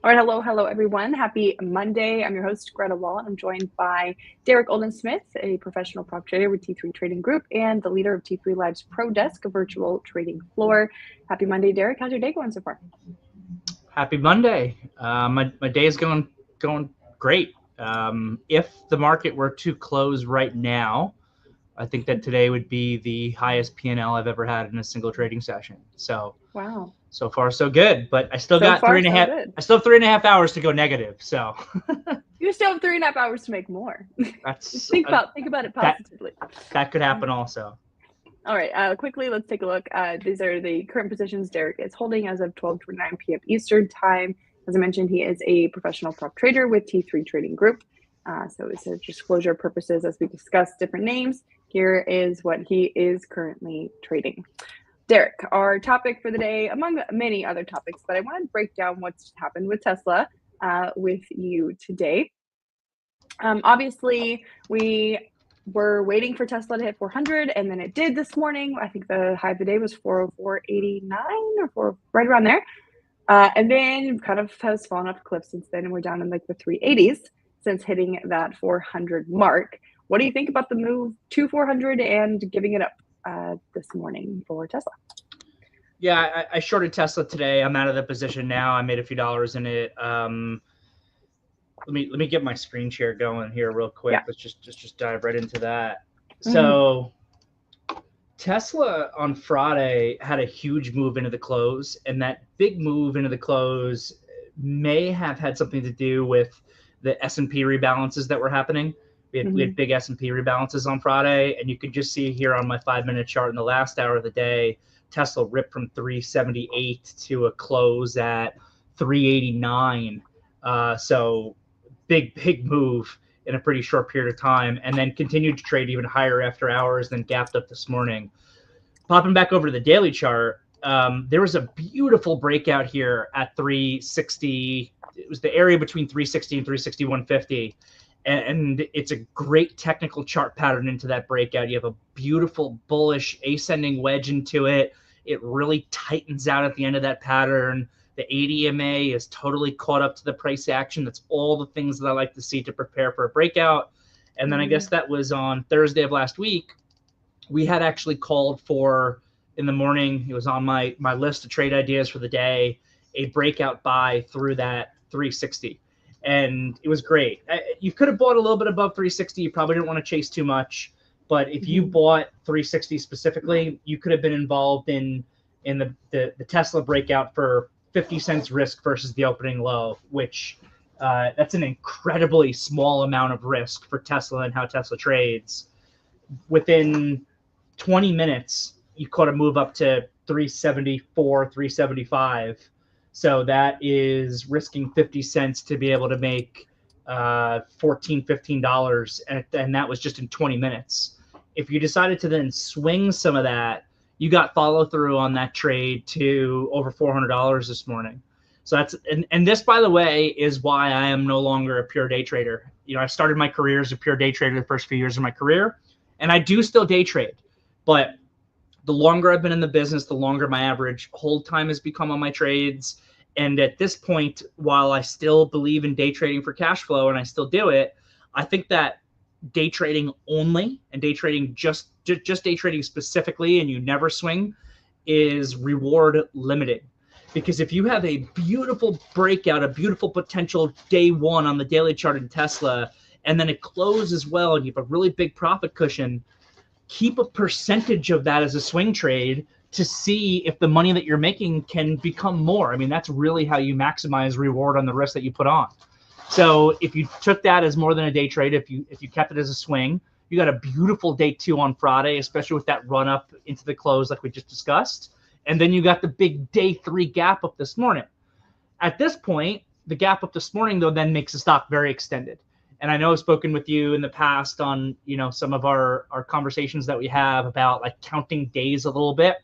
All right, hello, everyone. Happy Monday. I'm your host, Greta Wall, and I'm joined by Derrick Oldensmith, a professional prop trader with T3 Trading Group and the leader of T3 Live's Pro Desk, a virtual trading floor. Happy Monday, Derrick. How's your day going so far? Happy Monday. My day is going great. If the market were to close right now, I think that today would be the highest P&L I've ever had in a single trading session. So Wow. So far, so good. But I still So got far, three and a so half. good. I still have 3.5 hours to go negative. So You still have 3.5 hours to make more. that's think about it positively. That could happen also. All right, quickly, let's take a look. These are the current positions Derrick is holding as of 12:29 p.m. Eastern time. As I mentioned, he is a professional prop trader with T3 Trading Group. So it's a disclosure purposes as we discuss different names. Here is what he is currently trading. Derrick, our topic for the day, among many other topics, but I want to break down what's happened with Tesla with you today. Obviously, we were waiting for Tesla to hit 400, and then it did this morning. I think the high of the day was 404.89 or right around there. And then kind of has fallen off a cliff since then, and we're down in like the 380s since hitting that 400 mark. What do you think about the move to 400 and giving it up this morning for Tesla? Yeah, I shorted Tesla today. I'm out of the position now. I made a few dollars in it. Let me get my screen share going here real quick. Yeah. Let's just dive right into that. So Tesla on Friday had a huge move into the close, and that big move into the close may have had something to do with the S&P rebalances that were happening. We had big S&P rebalances on Friday, and you could just see here on my 5-minute chart in the last hour of the day, Tesla ripped from 378 to a close at 389. So big move in a pretty short period of time, and then continued to trade even higher after hours, then gapped up this morning. Popping back over to the daily chart, there was a beautiful breakout here at 360. It was the area between 360 and 360.150. And it's a great technical chart pattern into that breakout. You have a beautiful bullish ascending wedge into it. It really tightens out at the end of that pattern. The ADMA is totally caught up to the price action. That's all the things that I like to see to prepare for a breakout. And then I guess that was on Thursday of last week. We had actually called for, in the morning, it was on my list of trade ideas for the day, a breakout buy through that 360. And it was great. You could have bought a little bit above 360. You probably didn't want to chase too much. But if you bought 360 specifically, you could have been involved in the Tesla breakout for 50 cents risk versus the opening low, which that's an incredibly small amount of risk for Tesla and how Tesla trades. Within 20 minutes, you caught a move up to 374, 375. So that is risking 50 cents to be able to make $14, $15. And that was just in 20 minutes. If you decided to then swing some of that, you got follow through on that trade to over $400 this morning. So that's, and this, by the way, is why I am no longer a pure day trader. You know, I started my career as a pure day trader the first few years of my career, and I do still day trade. But the longer I've been in the business, the longer my average hold time has become on my trades. And at this point, while I still believe in day trading for cash flow and I still do it, I think that day trading only and day trading just day trading specifically, and you never swing, is reward limited. Because if you have a beautiful breakout, a beautiful potential day one on the daily chart in Tesla, and then it closes well and you have a really big profit cushion, keep a percentage of that as a swing trade to see if the money that you're making can become more. I mean, that's really how you maximize reward on the risk that you put on. So if you took that as more than a day trade, if you kept it as a swing, you got a beautiful day two on Friday, especially with that run up into the close like we just discussed. And then you got the big day three gap up this morning. At this point, the gap up this morning, though, then makes the stock very extended. And I know I've spoken with you in the past on, you know, some of our conversations that we have about like counting days a little bit.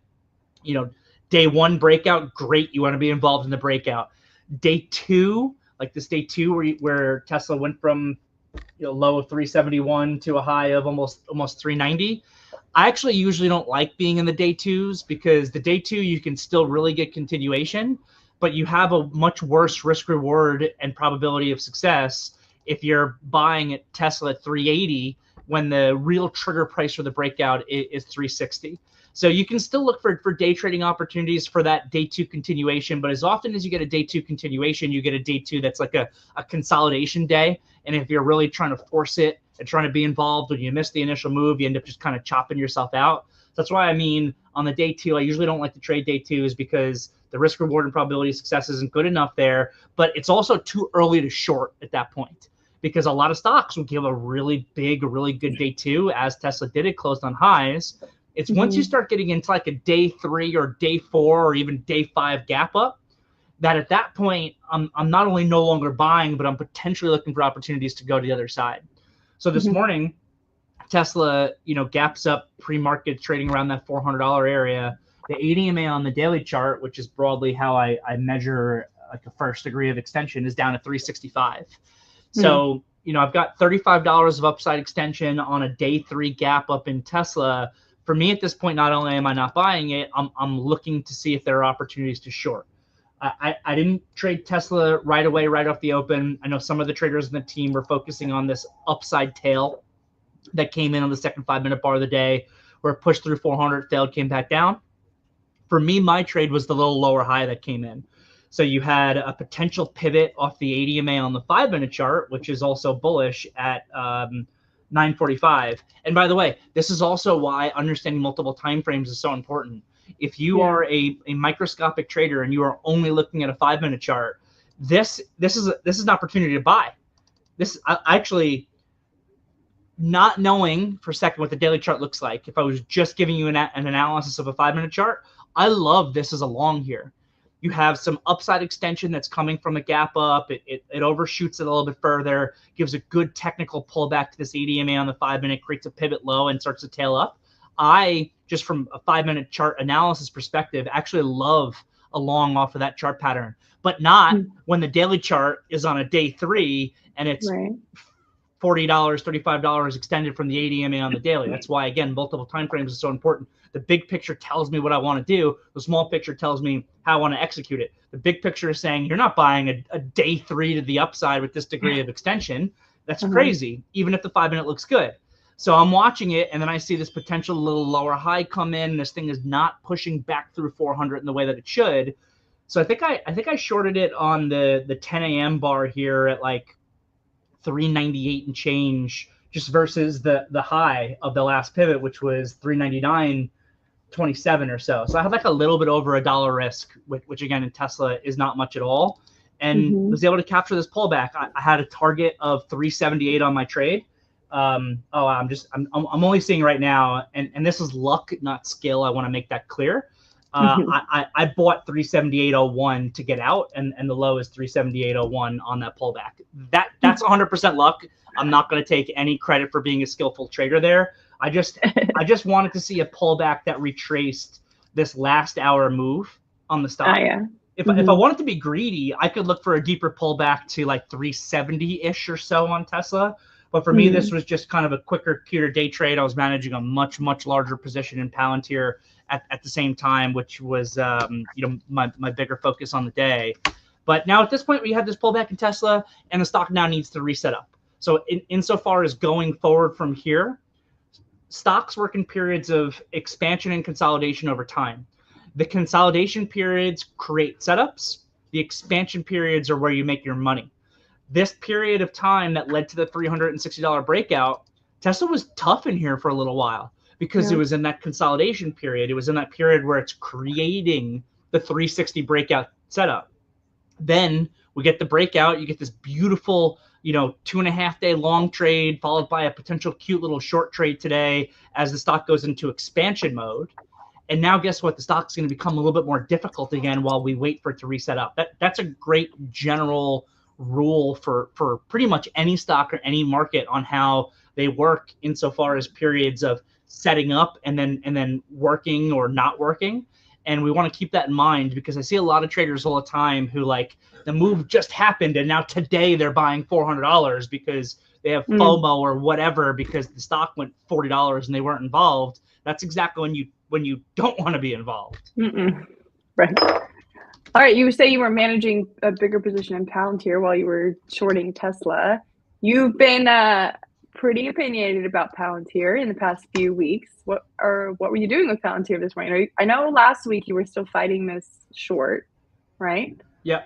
You know, day one breakout, great. You want to be involved in the breakout. Day two, like this day two where Tesla went from, you know, low of 371 to a high of almost 390. I actually usually don't like being in the day twos, because the day two, you can still really get continuation. but you have a much worse risk reward and probability of success if you're buying at Tesla at 380 when the real trigger price for the breakout is 360. So you can still look for day trading opportunities for that day two continuation, but as often as you get a day two continuation, you get a day two that's like a consolidation day. And if you're really trying to force it and trying to be involved, when you miss the initial move, you end up just kind of chopping yourself out. That's why, I mean, on the day two, I usually don't like to trade day twos because the risk reward and probability of success isn't good enough there, but it's also too early to short at that point, because a lot of stocks will give a really big, really good day two, as Tesla did. It closed on highs. It's once you start getting into like a day three or day four or even day five gap up, that at that point, I'm not only no longer buying, but I'm potentially looking for opportunities to go to the other side. So this morning, Tesla, gaps up pre-market, trading around that $400 area. The ADMA on the daily chart, which is broadly how I measure like a first degree of extension, is down at 365. So, I've got $35 of upside extension on a day three gap up in Tesla. For me at this point, not only am I not buying it, I'm looking to see if there are opportunities to short. I didn't trade Tesla right away, right off the open. I know some of the traders in the team were focusing on this upside tail that came in on the second 5-minute bar of the day, where it pushed through 400, failed, came back down. For me, my trade was the little lower high that came in. So you had a potential pivot off the ADMA on the 5-minute chart, which is also bullish at 945. And by the way, this is also why understanding multiple time frames is so important. If you are a microscopic trader and you are only looking at a 5-minute chart, this is an opportunity to buy. I actually, not knowing for a second what the daily chart looks like, if I was just giving you an analysis of a 5-minute chart, I love this as a long here. You have some upside extension that's coming from a gap up. It overshoots it a little bit further, gives a good technical pullback to this ADMA on the 5-minute, creates a pivot low and starts to tail up. I, just from a 5-minute chart analysis perspective, actually love a long off of that chart pattern, but not when the daily chart is on a day three and it's $40, $35 extended from the ADMA on the daily. That's why, again, multiple time frames is so important. The big picture tells me what I want to do. The small picture tells me how I want to execute it. The big picture is saying you're not buying a day three to the upside with this degree of extension. That's crazy, even if the 5-minute looks good. So I'm watching it, and then I see this potential little lower high come in. This thing is not pushing back through 400 in the way that it should. So I think I shorted it on the 10 a.m. bar here at like 398 and change, just versus the high of the last pivot, which was 399.27 or so. So I had like a little bit over $1 risk, which again in Tesla is not much at all, and was able to capture this pullback. I had a target of 378 on my trade. I'm only seeing right now, and this is luck, not skill. I want to make that clear. I bought 378.01 to get out, and the low is 378.01 on that pullback. That's 100% luck. I'm not going to take any credit for being a skillful trader there. I just wanted to see a pullback that retraced this last hour move on the stock. If I wanted to be greedy, I could look for a deeper pullback to like 370-ish or so on Tesla. But for me, this was just kind of a quicker, cuter day trade. I was managing a much, much larger position in Palantir at the same time, which was my bigger focus on the day. But now at this point, we have this pullback in Tesla, and the stock now needs to reset up. So insofar as going forward from here, stocks work in periods of expansion and consolidation over time. The consolidation periods create setups. The expansion periods are where you make your money. This period of time that led to the $360 breakout, Tesla was tough in here for a little while because it was in that consolidation period. It was in that period where it's creating the 360 breakout setup. Then we get the breakout. You get this beautiful, 2.5-day long trade followed by a potential cute little short trade today as the stock goes into expansion mode. And now guess what? The stock's going to become a little bit more difficult again while we wait for it to reset up. That's a great general rule for pretty much any stock or any market on how they work insofar as periods of setting up and then working or not working. And we want to keep that in mind because I see a lot of traders all the time who like the move just happened and now today they're buying $400 because they have FOMO or whatever because the stock went $40 and they weren't involved. That's exactly when you don't want to be involved. Right. All right, you say you were managing a bigger position in Palantir while you were shorting Tesla. You've been pretty opinionated about Palantir in the past few weeks. What were you doing with Palantir this morning? I know last week you were still fighting this short, right? Yeah,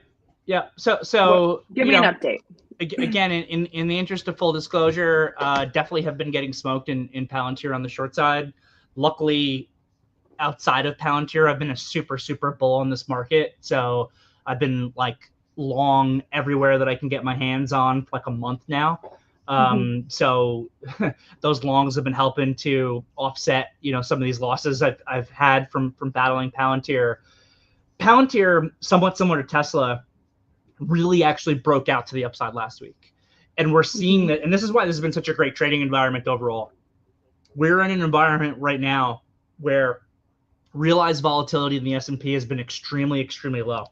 yeah. So give me an update. Again, in the interest of full disclosure, definitely have been getting smoked in Palantir on the short side. Luckily, outside of Palantir, I've been a super bull on this market. So I've been like long everywhere that I can get my hands on for like a month now. So those longs have been helping to offset, some of these losses I've had from battling Palantir. Palantir, somewhat similar to Tesla, really actually broke out to the upside last week. And we're seeing that, and this is why this has been such a great trading environment overall. We're in an environment right now where realized volatility in the S&P has been extremely low.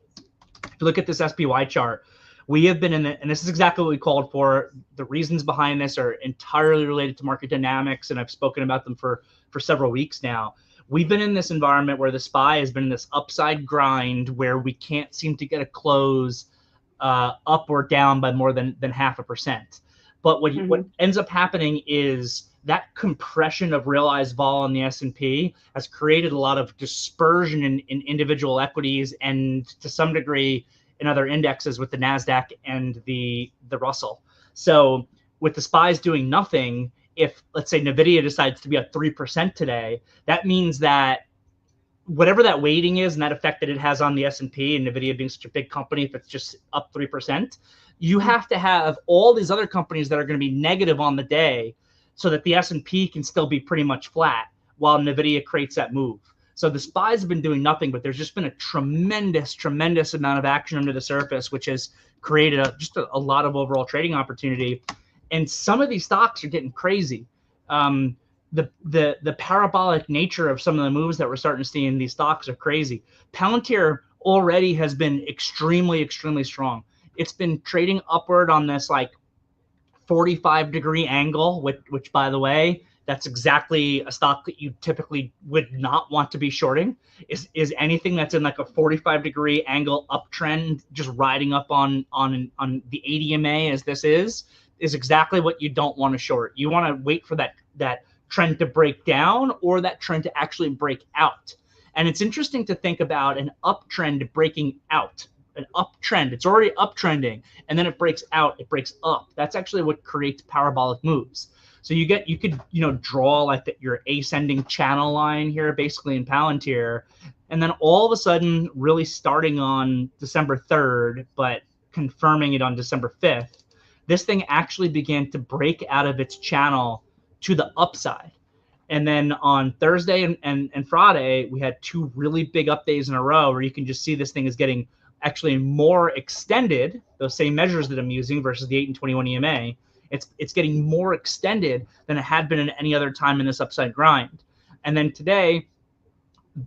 If you look at this SPY chart, we have been in it, and this is exactly what we called for. The reasons behind this are entirely related to market dynamics, and I've spoken about them for several weeks now. We've been in this environment where the SPY has been in this upside grind where we can't seem to get a close up or down by more than 0.5%. But what ends up happening is that compression of realized vol in the S&P has created a lot of dispersion in individual equities and to some degree in other indexes with the NASDAQ and the Russell. So with the SPYs doing nothing, if let's say Nvidia decides to be up 3% today, that means that whatever that weighting is and that effect that it has on the S&P and Nvidia being such a big company, if it's just up 3%, you have to have all these other companies that are going to be negative on the day so that the S&P can still be pretty much flat while Nvidia creates that move. So the SPYs have been doing nothing, but there's just been a tremendous amount of action under the surface, which has created just a lot of overall trading opportunity. And some of these stocks are getting crazy. The parabolic nature of some of the moves that we're starting to see in these stocks are crazy. Palantir already has been extremely strong. It's been trading upward on this like 45-degree angle, which by the way, that's exactly a stock that you typically would not want to be shorting. Is anything that's in like a 45-degree angle uptrend, just riding up on the ADMA as this is exactly what you don't want to short. You want to wait for that trend to break down or that trend to actually break out. And it's interesting to think about an uptrend breaking out. An uptrend, it's already uptrending, and then it breaks out, it breaks up. That's actually what creates parabolic moves. So you could draw like your ascending channel line here basically in Palantir, and then all of a sudden, really starting on December 3rd, but confirming it on December 5th, this thing actually began to break out of its channel to the upside. And then on Thursday and Friday, we had two really big up days in a row where you can just see this thing is getting actually more extended, those same measures that I'm using versus the 8 and 21 EMA. It's getting more extended than it had been at any other time in this upside grind. And then today,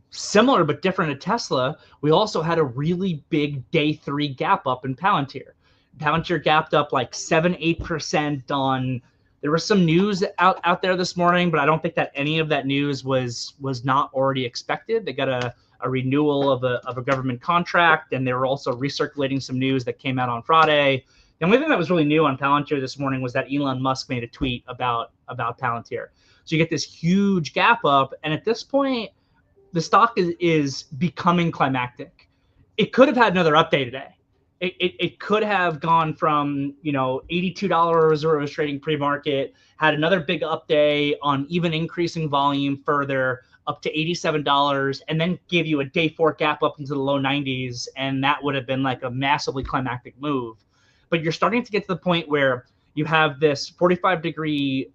similar but different to Tesla, we also had a really big day 3 gap up in Palantir. Palantir gapped up like 7-8% on. There was some news out there this morning, but I don't think that any of that news was not already expected. They got a renewal of a government contract, and they were also recirculating some news that came out on Friday. The only thing that was really new on Palantir this morning was that Elon Musk made a tweet about Palantir. So you get this huge gap up, and at this point, the stock is becoming climactic. It could have had another update today. It could have gone from $82 where it was trading pre-market, had another big up day on even increasing volume further up to $87, and then give you a day 4 gap up into the low 90s, and that would have been like a massively climactic move. But you're starting to get to the point where you have this 45-degree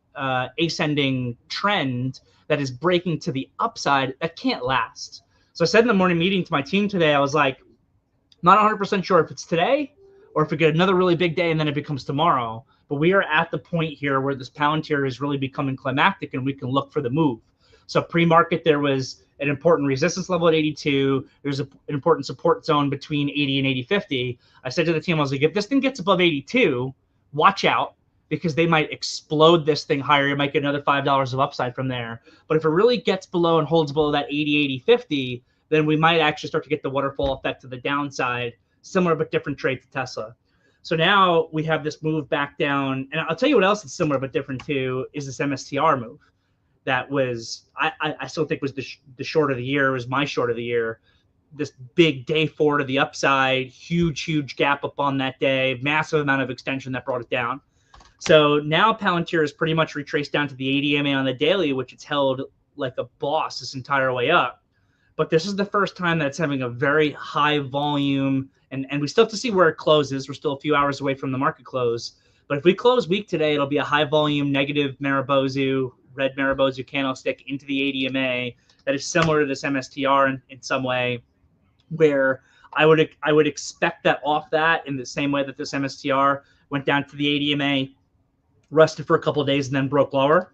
ascending trend that is breaking to the upside that can't last. So I said in the morning meeting to my team today, I was like, not 100% sure if it's today or if we get another really big day and then it becomes tomorrow. But we are at the point here where this Palantir is really becoming climactic and we can look for the move. So pre-market, there was an important resistance level at 82. There's an important support zone between 80 and 80.50. I said to the team, I was like, if this thing gets above 82, watch out, because they might explode this thing higher. You might get another $5 of upside from there. But if it really gets below and holds below that 80, 80.50, then we might actually start to get the waterfall effect to the downside, similar but different trade to Tesla. So now we have this move back down. And I'll tell you what else is similar but different too is this MSTR move. That was, I still think was the short of the year, was my short of the year. This big day forward to the upside, huge gap up on that day, massive amount of extension that brought it down. So now Palantir is pretty much retraced down to the 80 MA on the daily, which it's held like a boss this entire way up. But this is the first time that it's having a very high volume, and we still have to see where it closes. We're still a few hours away from the market close. But if we close weak today, it'll be a high volume negative Marubozu, red Marubozu candlestick into the 80 MA that is similar to this MSTR in some way, where I would expect that off that in the same way that this MSTR went down to the 80 MA, rested for a couple of days, and then broke lower.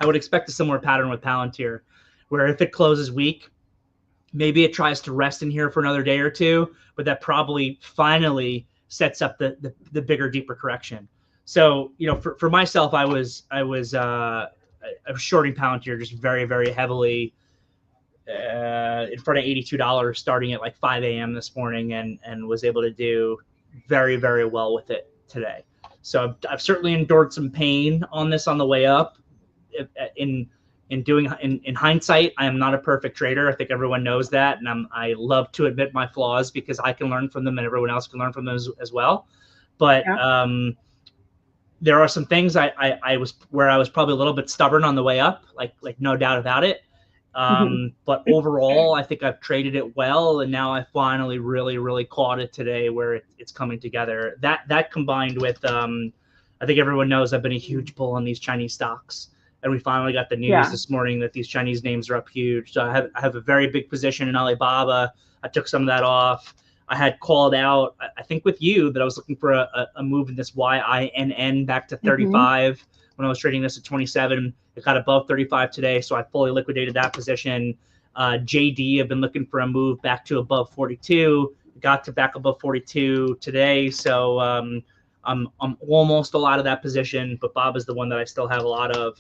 I would expect a similar pattern with Palantir, where if it closes weak, maybe it tries to rest in here for another day or two, but that probably finally sets up the bigger, deeper correction. So, you know, for myself, I was shorting Palantir just very heavily in front of $82, starting at like 5 a.m. this morning, and was able to do very well with it today. So I've certainly endured some pain on this on the way up. In hindsight, I am not a perfect trader. I think everyone knows that, and I love to admit my flaws because I can learn from them, and everyone else can learn from them as well. But there are some things I was probably a little bit stubborn on the way up, like no doubt about it. But overall, I think I've traded it well, and now I finally really caught it today, where it's coming together. That combined with, I think everyone knows I've been a huge bull on these Chinese stocks, and we finally got the news this morning that these Chinese names are up huge. So I have a very big position in Alibaba. I took some of that off. I had called out, I think with you, that I was looking for a move in this YINN back to 35 when I was trading this at 27. It got above 35 today, so I fully liquidated that position. JD, I've been looking for a move back to above 42. Got to back above 42 today, so I'm almost a lot of that position, but Bob is the one that I still have a lot of.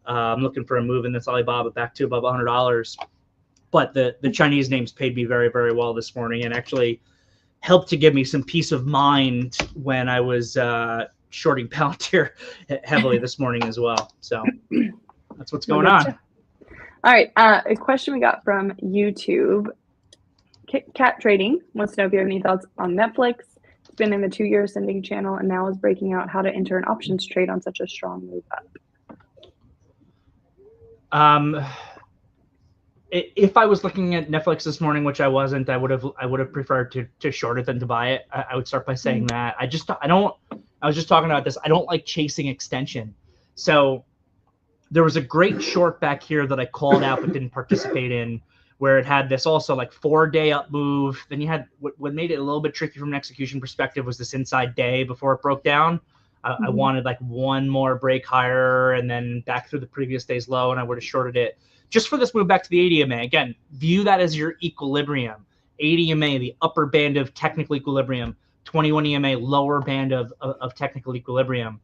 I'm looking for a move in this Alibaba back to above $100. But the Chinese names paid me very well this morning, and actually helped to give me some peace of mind when I was shorting Palantir heavily this morning as well. So that's what's going on. All right. A question we got from YouTube. Cat Trading wants to know if you have any thoughts on Netflix. It's been in the 2-year ascending channel and now is breaking out. How to enter an options trade on such a strong move up? If I was looking at Netflix this morning, which I wasn't, I would have preferred to short it than to buy it. I would start by saying that. I was just talking about this. I don't like chasing extension. So there was a great short back here that I called out but didn't participate in, where it had this also like 4-day up move. Then you had what made it a little bit tricky from an execution perspective was this inside day before it broke down. I wanted like one more break higher and then back through the previous day's low, and I would have shorted it just for this move back to the 80 MA. Again, view that as your equilibrium. 80 MA, the upper band of technical equilibrium. 21 EMA, lower band of technical equilibrium.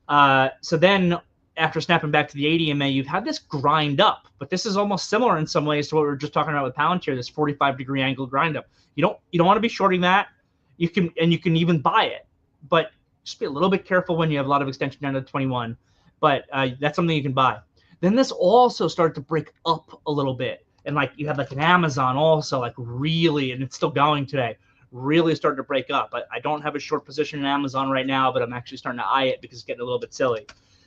So then after snapping back to the 80 EMA, you've had this grind up, but this is almost similar in some ways to what we were just talking about with Palantir, this 45-degree angle grind up. You don't want to be shorting that. You can even buy it, but just be a little bit careful when you have a lot of extension down to 21. But that's something you can buy. Then this also started to break up a little bit, and like you have like an Amazon also like really, and it's still going today, really starting to break up. I don't have a short position in Amazon right now, but I'm actually starting to eye it because it's getting a little bit silly.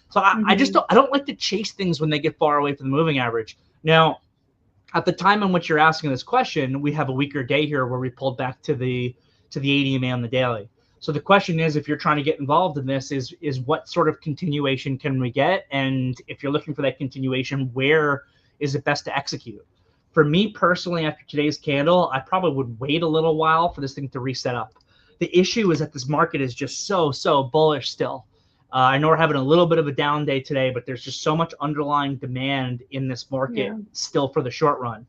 So I don't like to chase things when they get far away from the moving average. Now, at the time in which you're asking this question, we have a weaker day here where we pulled back to the 80 MA on the daily. So the question is, if you're trying to get involved in this, is what sort of continuation can we get? And if you're looking for that continuation, where is it best to execute? For me personally, after today's candle, I probably would wait a little while for this thing to reset up. The issue is that this market is just so bullish still. I know we're having a little bit of a down day today, but there's just so much underlying demand in this market still for the short run.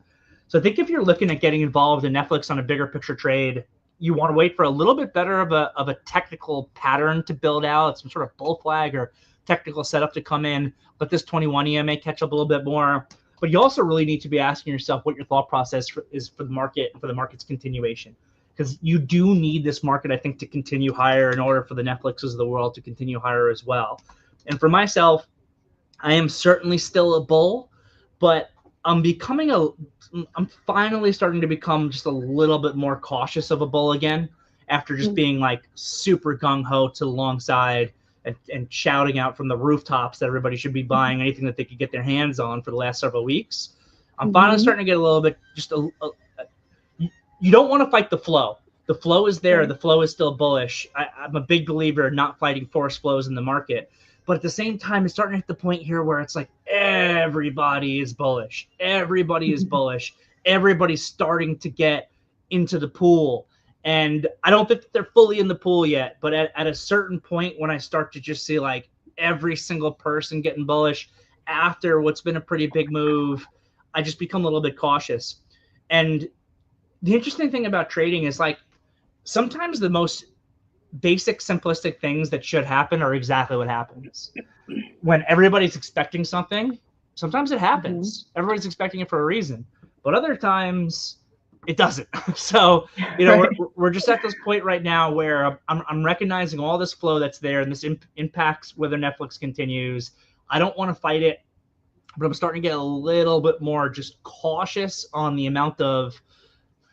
So I think if you're looking at getting involved in Netflix on a bigger picture trade, you want to wait for a little bit better of a technical pattern to build out, some sort of bull flag or technical setup to come in, let this 21 EMA catch up a little bit more. but you also really need to be asking yourself what your thought process is for the market, for the market's continuation. Because you do need this market, I think, to continue higher in order for the Netflixes of the world to continue higher as well. And for myself, I am certainly still a bull, but I'm finally starting to become just a little bit more cautious of a bull again, after just being like super gung-ho to the long side and shouting out from the rooftops that everybody should be buying anything that they could get their hands on for the last several weeks. I'm finally starting to get a little bit you don't want to fight the flow. The flow is there. The flow is still bullish. I'm a big believer in not fighting force flows in the market. But at the same time, it's starting to hit the point here where it's like everybody is bullish. Everybody is bullish. Everybody's starting to get into the pool. And I don't think that they're fully in the pool yet. But at a certain point, when I start to just see like every single person getting bullish after what's been a pretty big move, I just become a little bit cautious. And the interesting thing about trading is like sometimes the most basic, simplistic things that should happen are exactly what happens. When everybody's expecting something, sometimes it happens. Everybody's expecting it for a reason, but other times it doesn't. So, you know, we're just at this point right now where I'm recognizing all this flow that's there, and this impacts whether Netflix continues. I don't want to fight it, but I'm starting to get a little bit more just cautious on the amount of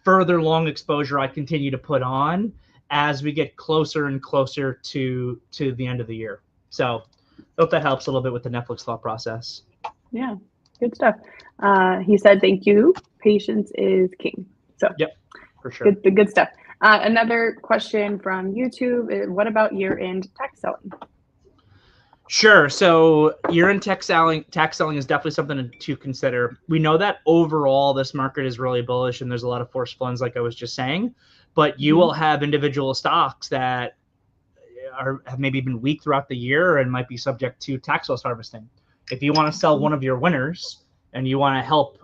further long exposure I continue to put on as we get closer and closer to the end of the year. So I hope that helps a little bit with the Netflix thought process. Yeah, good stuff. He said, thank you. Patience is king. So yep, for sure. Good stuff. Another question from YouTube is, what about year-end tax selling? Sure. So year-end tax selling is definitely something to consider. We know that overall this market is really bullish and there's a lot of forced funds, like I was just saying. But you will have individual stocks that have maybe been weak throughout the year and might be subject to tax loss harvesting. If you want to sell one of your winners and you want to help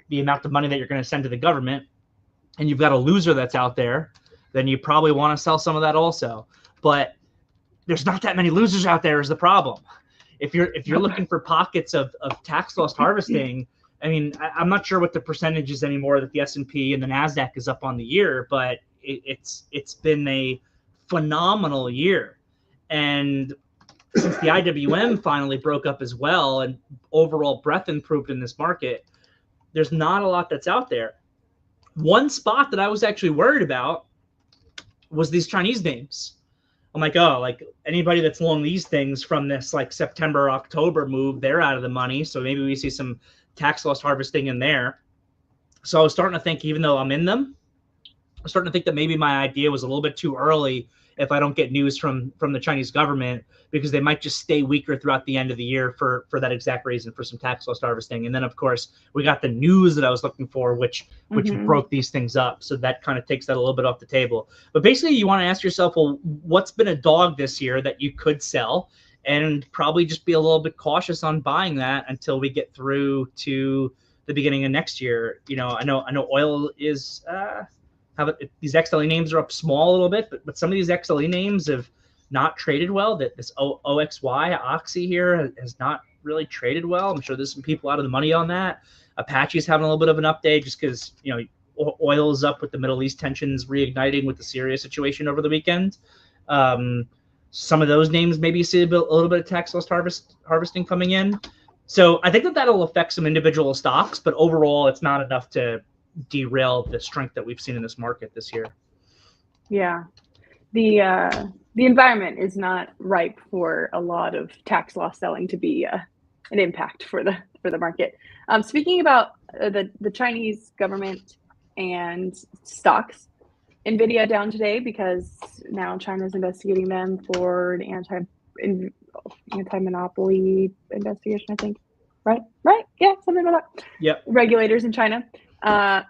the amount of money that you're going to send to the government, and you've got a loser that's out there, then you probably want to sell some of that also. But there's not that many losers out there is the problem. If you're looking for pockets of tax loss harvesting, I mean, I'm not sure what the percentage is anymore that the S&P and the NASDAQ is up on the year, but it's been a phenomenal year. And since the IWM finally broke up as well and overall breadth improved in this market, there's not a lot that's out there. One spot that I was actually worried about was these Chinese names. I'm like, oh, like anybody that's long these things from this like September, October move, they're out of the money. So maybe we see some tax loss harvesting in there. So I was starting to think, even though I'm in them, I'm starting to think that maybe my idea was a little bit too early if I don't get news from the Chinese government, because they might just stay weaker throughout the end of the year for that exact reason, for some tax loss harvesting. And then, of course, we got the news that I was looking for, which broke these things up. So that kind of takes that a little bit off the table. But basically, you want to ask yourself, well, what's been a dog this year that you could sell? And probably just be a little bit cautious on buying that until we get through to the beginning of next year. You know, I know oil is these XLE names are up small a little bit, but some of these XLE names have not traded well. That this OXY Oxy here has not really traded well. I'm sure there's some people out of the money on that. Apache's having a little bit of an update just because, you know, oil is up with the Middle East tensions reigniting with the Syria situation over the weekend. Some of those names maybe see a little bit of tax loss harvesting coming in. So I think that that'll affect some individual stocks, but overall it's not enough to derail the strength that we've seen in this market this year. Yeah. The environment is not ripe for a lot of tax loss selling to be an impact for the market. Speaking about the Chinese government and stocks, Nvidia down today because now China's investigating them for an anti-monopoly investigation, I think. Right? Yeah, something like that. Yep. Regulators in China. I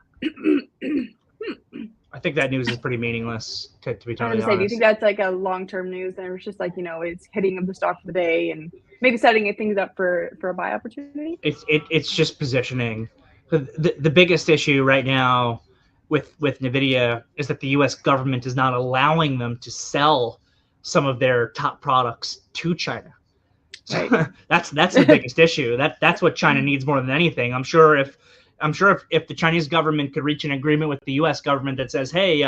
think that news is pretty meaningless, to be totally honest. Do you think that's like a long-term news, and it's just like, you know, it's hitting of the stock for the day and maybe setting things up for a buy opportunity? It's just positioning. The biggest issue right now with Nvidia is that the U.S. government is not allowing them to sell some of their top products to China. Right. That's the biggest issue. That's what China needs more than anything. I'm sure if the Chinese government could reach an agreement with the U.S. government that says, hey,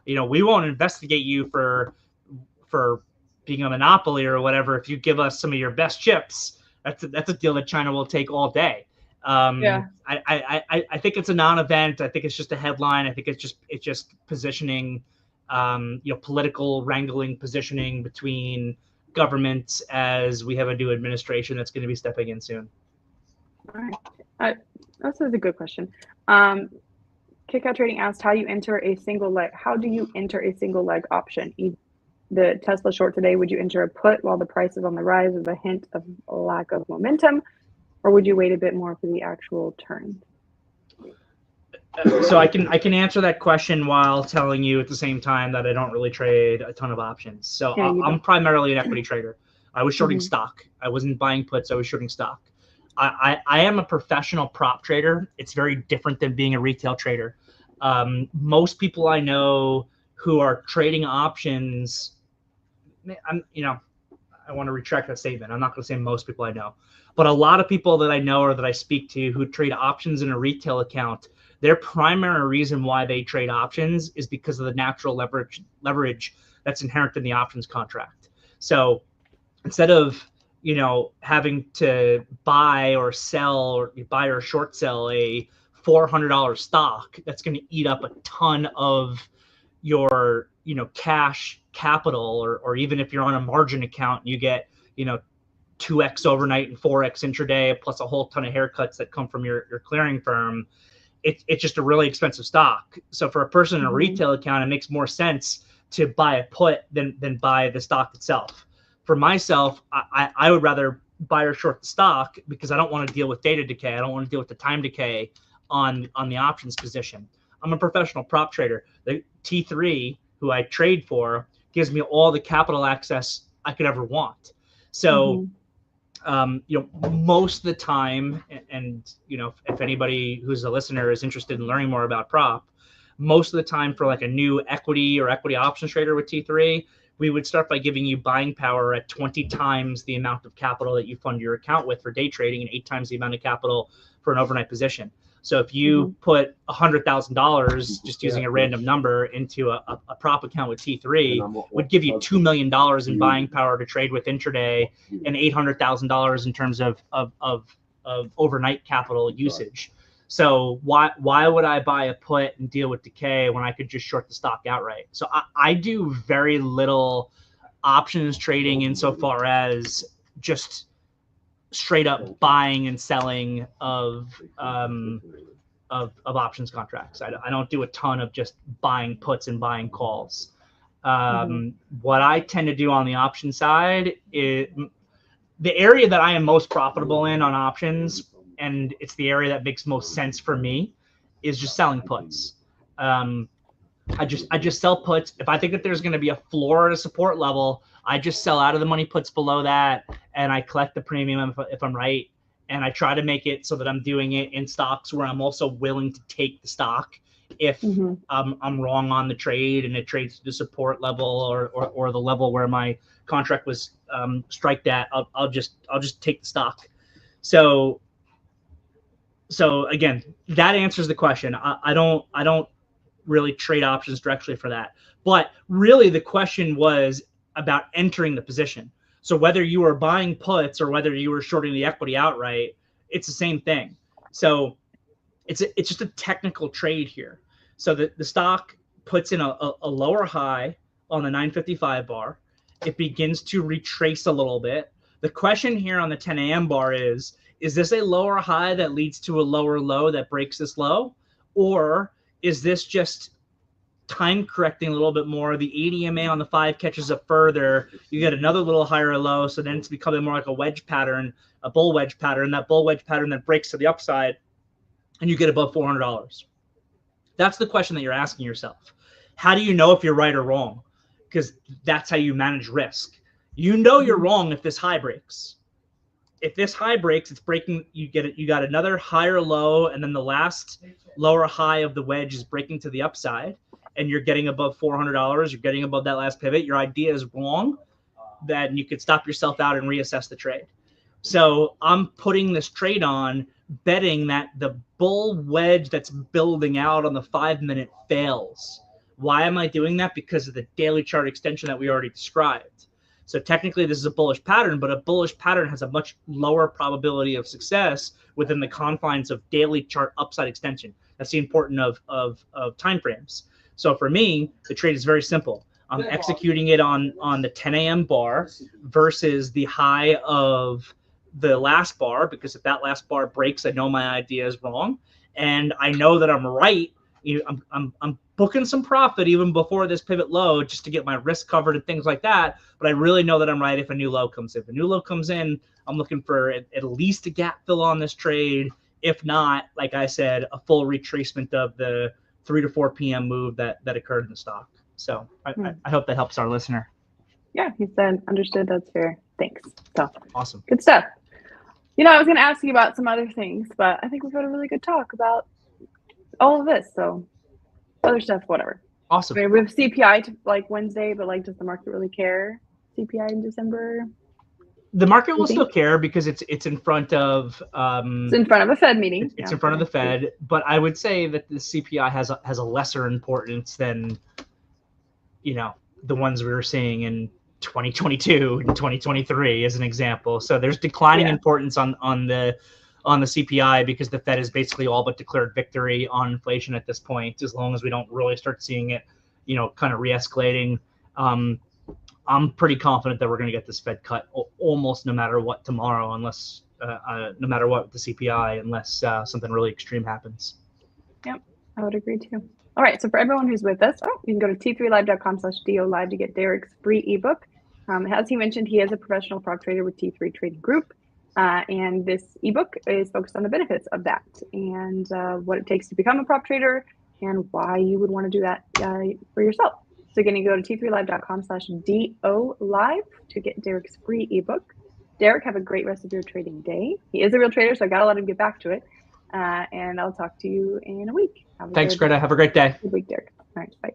we won't investigate you for being a monopoly or whatever if you give us some of your best chips, that's a deal that China will take all day. Yeah. I think it's a non-event. I think it's just a headline. I think it's just positioning, political wrangling, positioning between governments as we have a new administration that's going to be stepping in soon. All right. This is a good question. Kickout Trading asked how do you enter a single leg option? The Tesla short today, would you enter a put while the price is on the rise with a hint of a lack of momentum, or would you wait a bit more for the actual turn? So I can answer that question while telling you at the same time that I don't really trade a ton of options. So yeah, I'm primarily an equity trader. I was shorting stock. I wasn't buying puts. I was shorting stock. I am a professional prop trader. It's very different than being a retail trader. Most people I know who are trading options, I want to retract that statement. I'm not going to say most people I know, but a lot of people that I know or that I speak to who trade options in a retail account, their primary reason why they trade options is because of the natural leverage that's inherent in the options contract. So instead of having to buy or short sell a $400 stock that's going to eat up a ton of your cash capital, or even if you're on a margin account, you get 2x overnight and 4x intraday plus a whole ton of haircuts that come from your clearing firm. It's just a really expensive stock. So for a person in a retail account, it makes more sense to buy a put than buy the stock itself. For myself, I would rather buy or short the stock because I don't want to deal with data decay. I don't want to deal with the time decay on the options position. I'm a professional prop trader. The T3, who I trade for, gives me all the capital access I could ever want. So, most of the time, and if anybody who's a listener is interested in learning more about prop, most of the time for like a new equity or equity options trader with T3, we would start by giving you buying power at 20 times the amount of capital that you fund your account with for day trading and 8 times the amount of capital for an overnight position. So if you put $100,000, just using a random number, into a prop account with T3, would give you $2 million in buying power to trade with intraday and $800,000 in terms of overnight capital usage. So why would I buy a put and deal with decay when I could just short the stock outright? So I do very little options trading insofar as just straight up buying and selling of options contracts. I don't do a ton of just buying puts and buying calls. What I tend to do on the option side is the area that I am most profitable in on options, and it's the area that makes most sense for me, is just selling puts. I just sell puts. If I think that there's going to be a floor at a support level, I just sell out of the money puts below that, and I collect the premium if I'm right. And I try to make it so that I'm doing it in stocks where I'm also willing to take the stock if I'm wrong on the trade and it trades to the support level or the level where my contract was striked at. I'll just take the stock. So again, that answers the question. I don't really trade options directly for that. But really the question was about entering the position. So whether you were buying puts or whether you were shorting the equity outright, it's the same thing. So it's just a technical trade here. So the stock puts in a lower high on the 955 bar. It begins to retrace a little bit. The question here on the 10 a.m. bar is this a lower high that leads to a lower low that breaks this low? Or is this just time correcting a little bit more? The 80 MA on the 5 catches up further. You get another little higher low. So then it's becoming more like a wedge pattern, a bull wedge pattern. That bull wedge pattern that breaks to the upside and you get above $400. That's the question that you're asking yourself. How do you know if you're right or wrong? Because that's how you manage risk. You know you're wrong if this high breaks. If this high breaks, it's breaking. You got another higher low, and then the last lower high of the wedge is breaking to the upside, and you're getting above $400. You're getting above that last pivot. Your idea is wrong. then you could stop yourself out and reassess the trade. So I'm putting this trade on, betting that the bull wedge that's building out on the 5-minute fails. Why am I doing that? Because of the daily chart extension that we already described. So technically this is a bullish pattern, but a bullish pattern has a much lower probability of success within the confines of daily chart upside extension. That's the importance of time frames. So for me, the trade is very simple. I'm executing it on the 10 a.m. bar versus the high of the last bar, because if that last bar breaks, I know my idea is wrong, and I know that I'm right. I'm booking some profit even before this pivot low just to get my risk covered and things like that. But I really know that I'm right if a new low comes in. If a new low comes in, I'm looking for at least a gap fill on this trade. If not, like I said, a full retracement of the 3 to 4 p.m. move that occurred in the stock. So I hope that helps our listener. Yeah, he said, understood, that's fair. Thanks. So awesome. Good stuff. You know, I was going to ask you about some other things, but I think we've had a really good talk about all of this. So other stuff, whatever. Awesome. I mean, we have CPI to, like Wednesday, but like, does the market really care? CPI in December? The market will still care because it's in front of it's in front of a Fed meeting. It's in front of the Fed, but I would say that the CPI has a lesser importance than, you know, the ones we were seeing in 2022 and 2023 as an example. So there's declining importance on the CPI because the Fed has basically all but declared victory on inflation at this point, as long as we don't really start seeing it, you know, kind of re-escalating. I'm pretty confident that we're going to get this Fed cut almost no matter what tomorrow, unless no matter what the CPI, unless something really extreme happens. Yep, I would agree too. All right, so for everyone who's with us, you can go to t3live.com/do live to get Derrick's free ebook. As he mentioned, he is a professional prop trader with T3 Trading Group, and this ebook is focused on the benefits of that and what it takes to become a prop trader and why you would want to do that for yourself. So again, you go to t3live.com/do live to get Derrick's free ebook. Derrick, have a great rest of your trading day. He is a real trader, so I got to let him get back to it. And I'll talk to you in a week. Thanks, Greta. Have a great day. Good week, Derrick. All right, bye.